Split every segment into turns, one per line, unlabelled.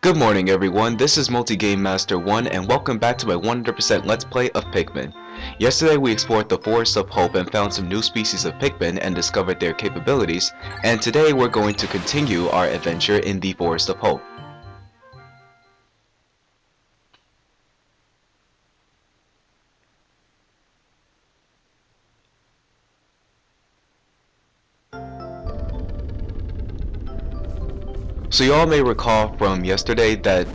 Good morning everyone, this is Multi-Game Master 1 and welcome back to my 100% Let's Play of Pikmin. Yesterday we explored the Forest of Hope and found some new species of Pikmin and discovered their capabilities, and today we're going to continue our adventure in the Forest of Hope. So you all may recall from yesterday that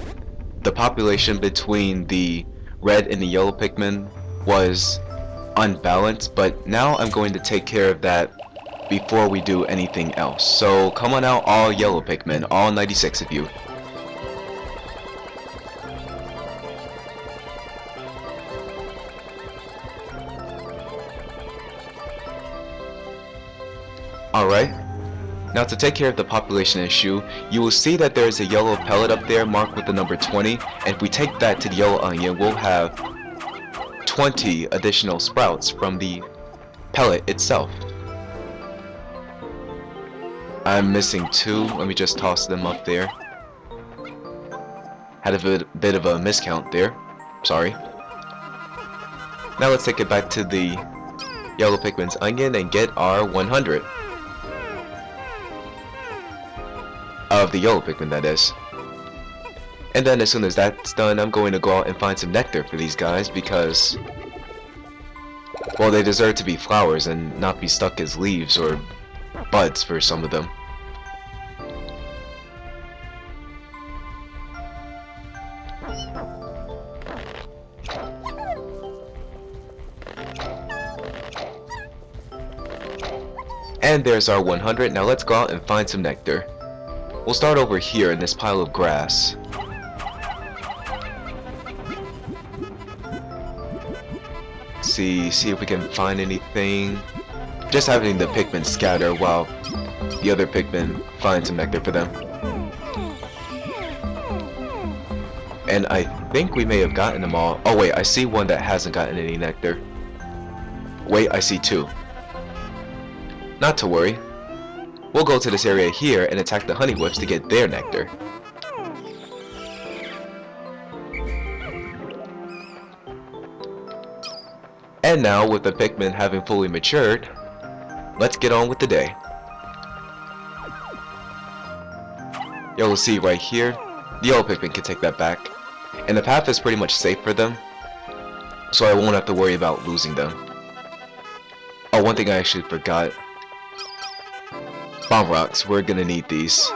the population between the red and the yellow Pikmin was unbalanced, but now I'm going to take care of that before we do anything else. So come on out, all yellow Pikmin, all 96 of you. Alright. Now to take care of the population issue, you will see that there is a yellow pellet up there marked with the number 20, and if we take that to the yellow onion, we'll have 20 additional sprouts from the pellet itself. I'm missing 2, let me just toss them up there. Had a bit of a miscount there, sorry. Now let's take it back to the yellow Pikmin's onion and get our 100. Of the yellow Pikmin, that is. And then as soon as that's done, I'm going to go out and find some nectar for these guys because, well, they deserve to be flowers and not be stuck as leaves or buds for some of them. And there's our 100. Now let's go out and find some nectar. We'll start over here in this pile of grass. See if we can find anything. Just having the Pikmin scatter while the other Pikmin find some nectar for them. And I think we may have gotten them all. Oh wait, I see one that hasn't gotten any nectar. Wait, I see 2. Not to worry. We'll go to this area here and attack the honey whips to get their nectar. And now, with the Pikmin having fully matured, let's get on with the day. You'll see right here, the yellow Pikmin can take that back. And the path is pretty much safe for them, so I won't have to worry about losing them. Oh, one thing I actually forgot. Bomb rocks, we're gonna need these.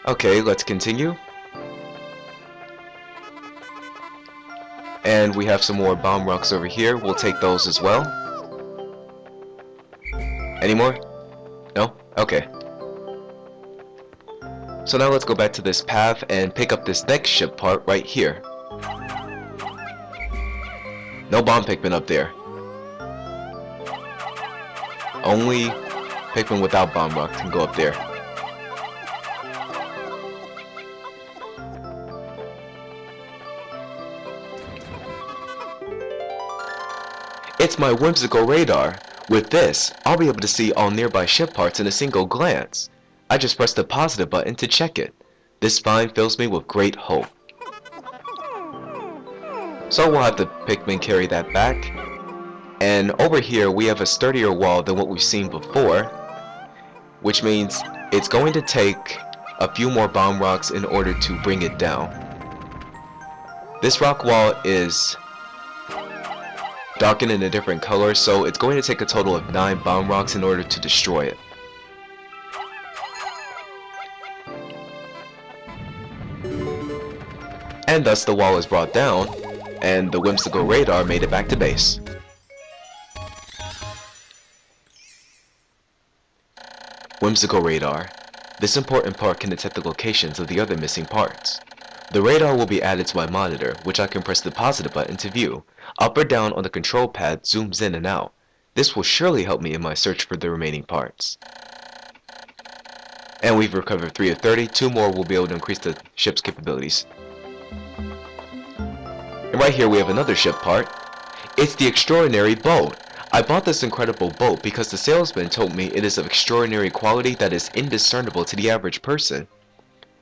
Okay, let's continue. And we have some more bomb rocks over here. We'll take those as well. Any more? No? Okay. So now let's go back to this path and pick up this next ship part right here. No bomb Pikmin up there. Only Pikmin without bomb rock can go up there. It's my Whimsical Radar. With this, I'll be able to see all nearby ship parts in a single glance. I just press the positive button to check it. This find fills me with great hope. So we'll have the Pikmin carry that back. And over here we have a sturdier wall than what we've seen before, which means it's going to take a few more bomb rocks in order to bring it down. This rock wall is darkened in a different color, so it's going to take a total of 9 bomb rocks in order to destroy it. And thus the wall is brought down, and the Whimsical Radar made it back to base. Whimsical Radar. This important part can detect the locations of the other missing parts. The radar will be added to my monitor, which I can press the positive button to view. Up or down on the control pad zooms in and out. This will surely help me in my search for the remaining parts. And we've recovered 3 of 30, 2 more will be able to increase the ship's capabilities. And right here we have another ship part. It's the extraordinary boat. I bought this incredible boat because the salesman told me it is of extraordinary quality that is indiscernible to the average person.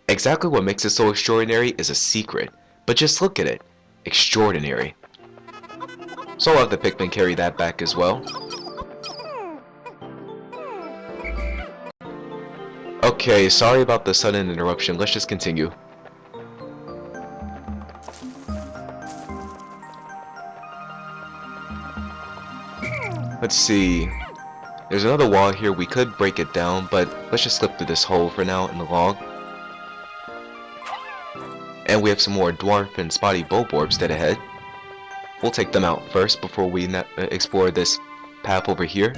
Exactly what makes it so extraordinary is a secret, but just look at it. Extraordinary. So I'll have the Pikmin carry that back as well. Okay, sorry about the sudden interruption, let's just continue. Let's see. There's another wall here, we could break it down, but let's just slip through this hole for now in the log. And we have some more dwarf and spotty bulborbs dead ahead. We'll take them out first before we explore this path over here.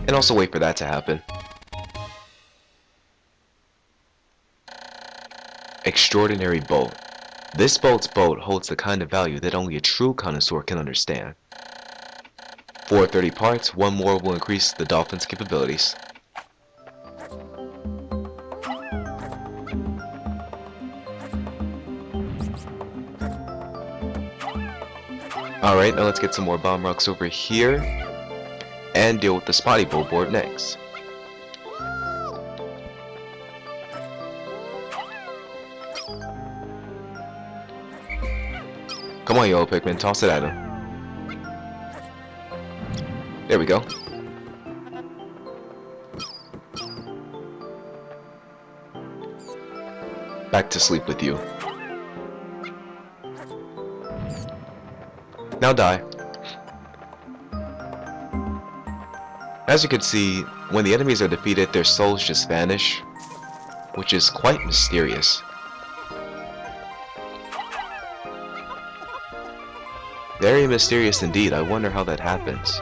And also wait for that to happen. Extraordinary boat. This boat's boat holds the kind of value that only a true connoisseur can understand. 430 parts, one more will increase the dolphin's capabilities. Alright, now let's get some more bomb rocks over here and deal with the spotty bulboard next. Come on, yellow Pikmin, toss it at him. There we go. Back to sleep with you. Now die. As you can see, when the enemies are defeated, their souls just vanish, which is quite mysterious. Very mysterious indeed. I wonder how that happens.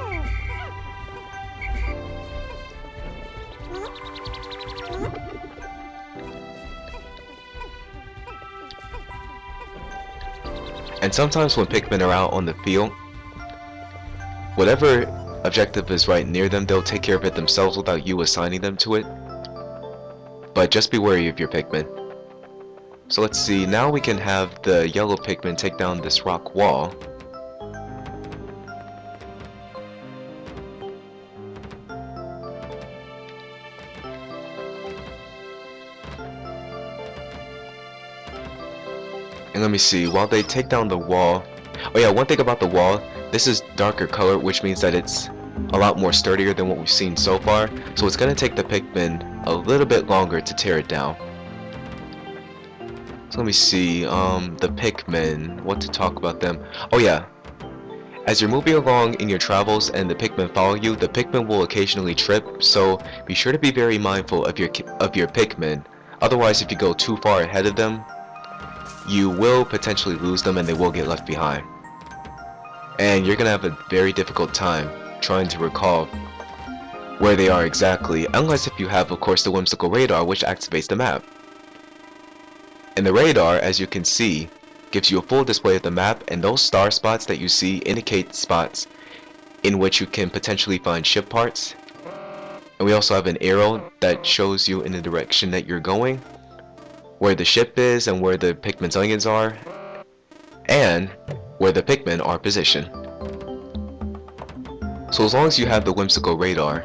And sometimes when Pikmin are out on the field, whatever objective is right near them, they'll take care of it themselves without you assigning them to it. But just be wary of your Pikmin. So let's see, now we can have the yellow Pikmin take down this rock wall. And let me see, while they take down the wall... Oh yeah, one thing about the wall, this is darker color, which means that it's a lot more sturdier than what we've seen so far. So it's going to take the Pikmin a little bit longer to tear it down. So let me see, the Pikmin, what to talk about them. Oh yeah, as you're moving along in your travels and the Pikmin follow you, the Pikmin will occasionally trip, so be sure to be very mindful of your Pikmin. Otherwise, if you go too far ahead of them, you will potentially lose them and they will get left behind. And you're gonna have a very difficult time trying to recall where they are exactly, unless if you have, of course, the Whimsical Radar, which activates the map. And the radar, as you can see, gives you a full display of the map, and those star spots that you see indicate spots in which you can potentially find ship parts. And we also have an arrow that shows you in the direction that you're going, where the ship is and where the Pikmin's onions are, and where the Pikmin are positioned. So as long as you have the Whimsical Radar,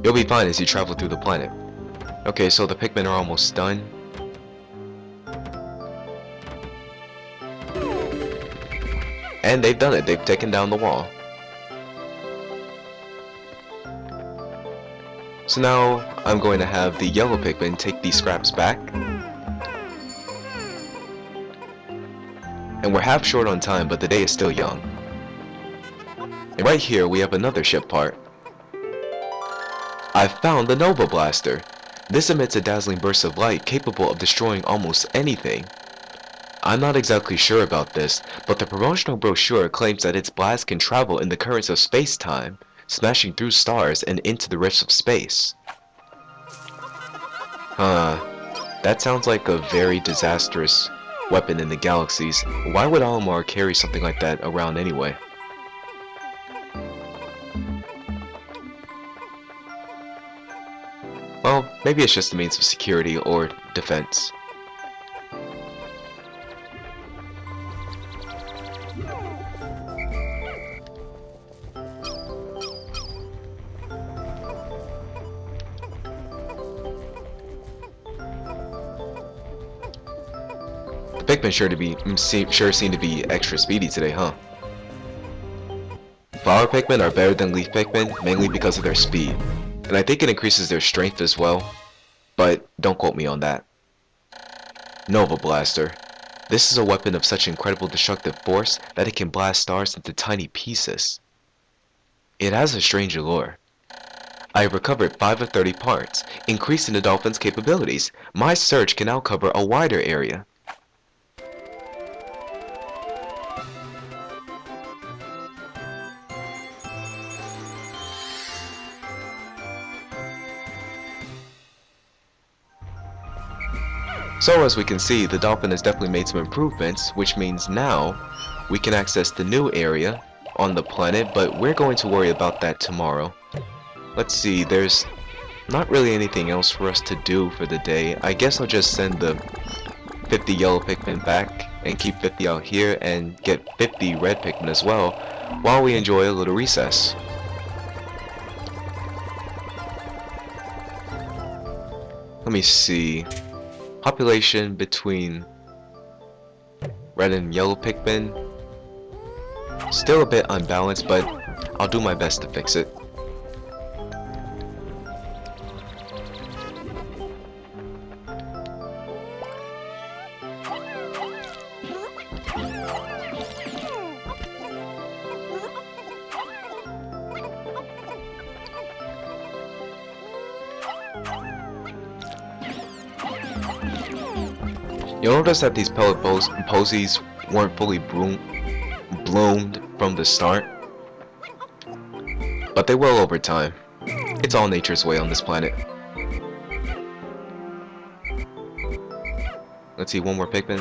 you'll be fine as you travel through the planet. Okay, so the Pikmin are almost done. And they've done it, they've taken down the wall. So now I'm going to have the yellow Pikmin take these scraps back. And we're half short on time, but the day is still young. And right here we have another ship part. I found the Nova Blaster. This emits a dazzling burst of light capable of destroying almost anything. I'm not exactly sure about this, but the promotional brochure claims that its blast can travel in the currents of space-time, smashing through stars and into the rifts of space. That sounds like a very disastrous weapon in the galaxies. Why would Olimar carry something like that around anyway? Well, maybe it's just a means of security or defense. Pikmin sure seem to be extra speedy today, huh? Flower Pikmin are better than Leaf Pikmin, mainly because of their speed. And I think it increases their strength as well, but don't quote me on that. Nova Blaster. This is a weapon of such incredible destructive force that it can blast stars into tiny pieces. It has a strange allure. I have recovered 5 of 30 parts, increasing the dolphin's capabilities. My search can now cover a wider area. So as we can see, the dolphin has definitely made some improvements, which means now we can access the new area on the planet, but we're going to worry about that tomorrow. Let's see, there's not really anything else for us to do for the day. I guess I'll just send the 50 yellow Pikmin back and keep 50 out here and get 50 red Pikmin as well while we enjoy a little recess. Let me see. Population between red and yellow Pikmin. Still a bit unbalanced, but I'll do my best to fix it. You'll notice that these pellet posies weren't fully bloomed from the start, but they will over time. It's all nature's way on this planet. Let's see, one more Pikmin.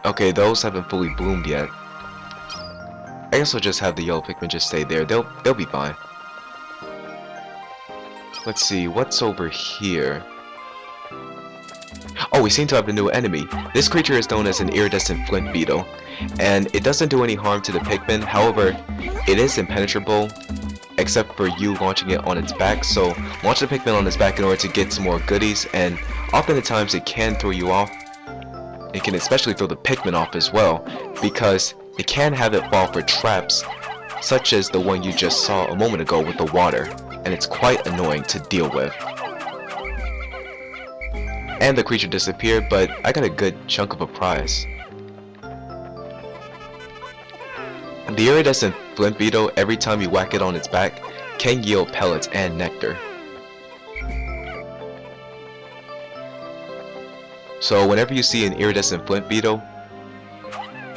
Okay, those haven't fully bloomed yet. I guess I'll just have the yellow Pikmin just stay there. They'll be fine. Let's see, what's over here? Oh, we seem to have a new enemy. This creature is known as an iridescent flint beetle, and it doesn't do any harm to the Pikmin. However, it is impenetrable, except for you launching it on its back. So launch the Pikmin on its back in order to get some more goodies, and oftentimes it can throw you off. It can especially throw the Pikmin off as well, because it can have it fall for traps, such as the one you just saw a moment ago with the water, and it's quite annoying to deal with. And the creature disappeared, but I got a good chunk of a prize. The iridescent flint beetle, every time you whack it on its back, can yield pellets and nectar. So whenever you see an iridescent flint beetle,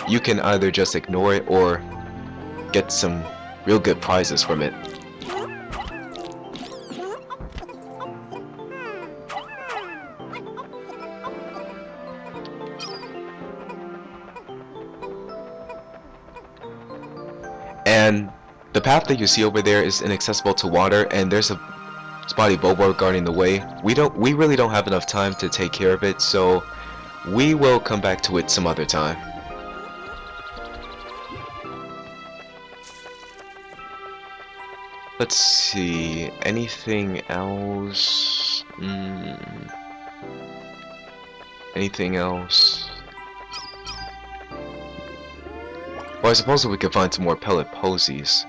you can either just ignore it or get some real good prizes from it. And the path that you see over there is inaccessible to water, and there's a spotty bulbor guarding the way. We really don't have enough time to take care of it, so we will come back to it some other time. Let's see, anything else? Anything else? Well, I suppose that we could find some more pellet posies.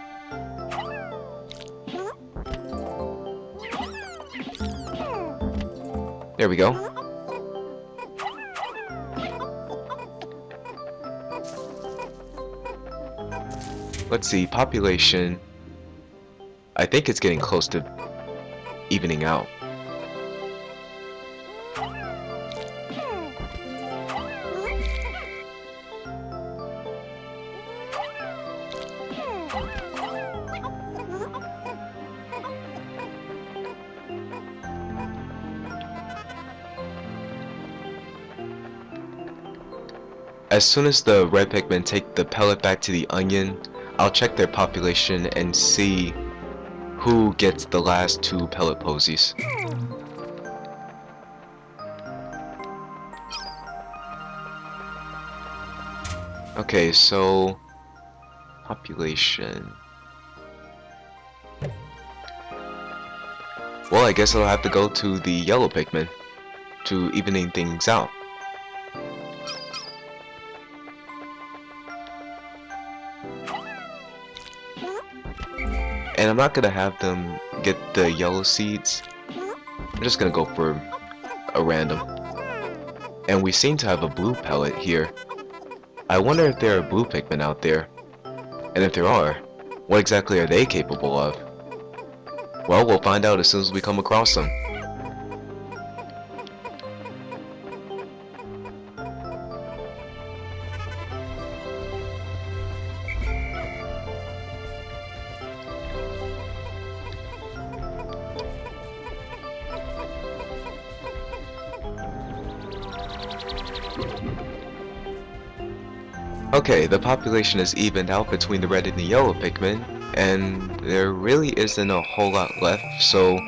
There we go. Let's see, population. I think it's getting close to evening out. As soon as the red Pikmin take the pellet back to the onion, I'll check their population and see who gets the last 2 pellet posies. Okay, so population. Well, I guess I'll have to go to the yellow Pikmin to evening things out. And I'm not gonna have them get the yellow seeds. I'm just gonna go for a random. And we seem to have a blue pellet here. I wonder if there are blue Pikmin out there. And if there are, what exactly are they capable of? Well, we'll find out as soon as we come across them. Okay, the population is evened out between the red and the yellow Pikmin, and there really isn't a whole lot left, so...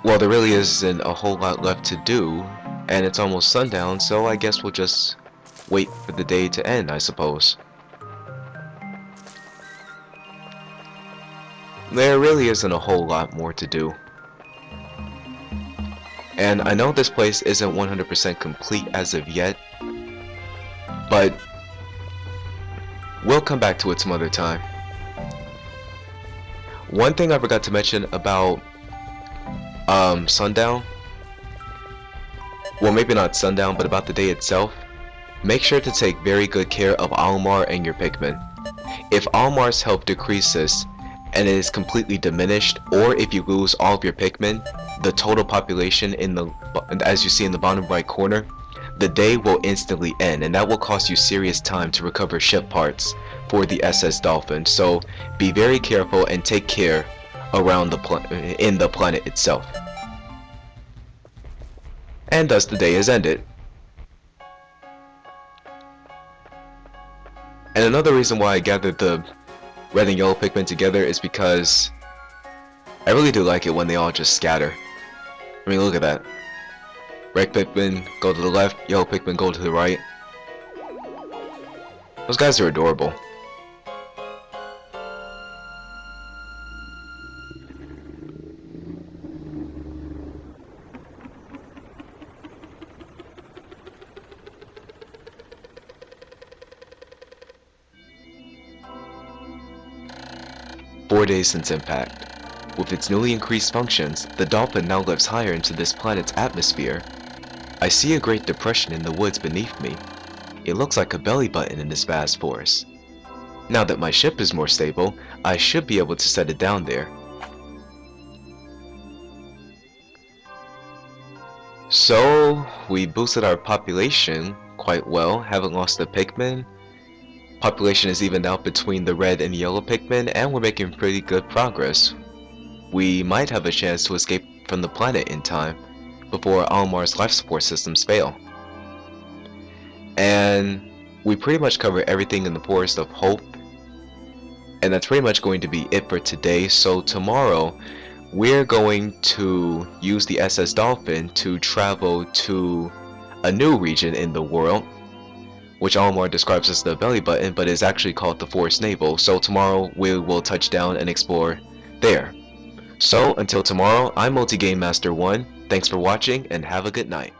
Well, there really isn't a whole lot left to do, and it's almost sundown, so I guess we'll just wait for the day to end, I suppose. There really isn't a whole lot more to do. And I know this place isn't 100% complete as of yet, but we'll come back to it some other time. One thing I forgot to mention about sundown, well, maybe not sundown, but about the day itself, make sure to take very good care of Olimar and your Pikmin. If Olimar's health decreases and it is completely diminished, or if you lose all of your Pikmin, the total population as you see in the bottom right corner, the day will instantly end, and that will cost you serious time to recover ship parts for the SS Dolphin. So be very careful and take care around in the planet itself. And thus the day is ended. And another reason why I gathered the red and yellow Pikmin together is because I really do like it when they all just scatter. I mean, look at that. Red Pikmin go to the left, yellow Pikmin go to the right. Those guys are adorable. Four days since impact. With its newly increased functions, the dolphin now lives higher into this planet's atmosphere. I see a great depression in the woods beneath me. It looks like a belly button in this vast forest. Now that my ship is more stable, I should be able to set it down there. So, we boosted our population quite well, haven't lost a Pikmin. Population is evened out between the red and yellow Pikmin, and we're making pretty good progress. We might have a chance to escape from the planet in time, before Olimar's life support systems fail. And we pretty much cover everything in the Forest of Hope, and that's pretty much going to be it for today. So tomorrow we're going to use the SS Dolphin to travel to a new region in the world, which Olimar describes as the belly button, but is actually called the Forest Navel. So tomorrow we will touch down and explore there. So until tomorrow, I'm Multi Game Master 1. Thanks for watching and have a good night.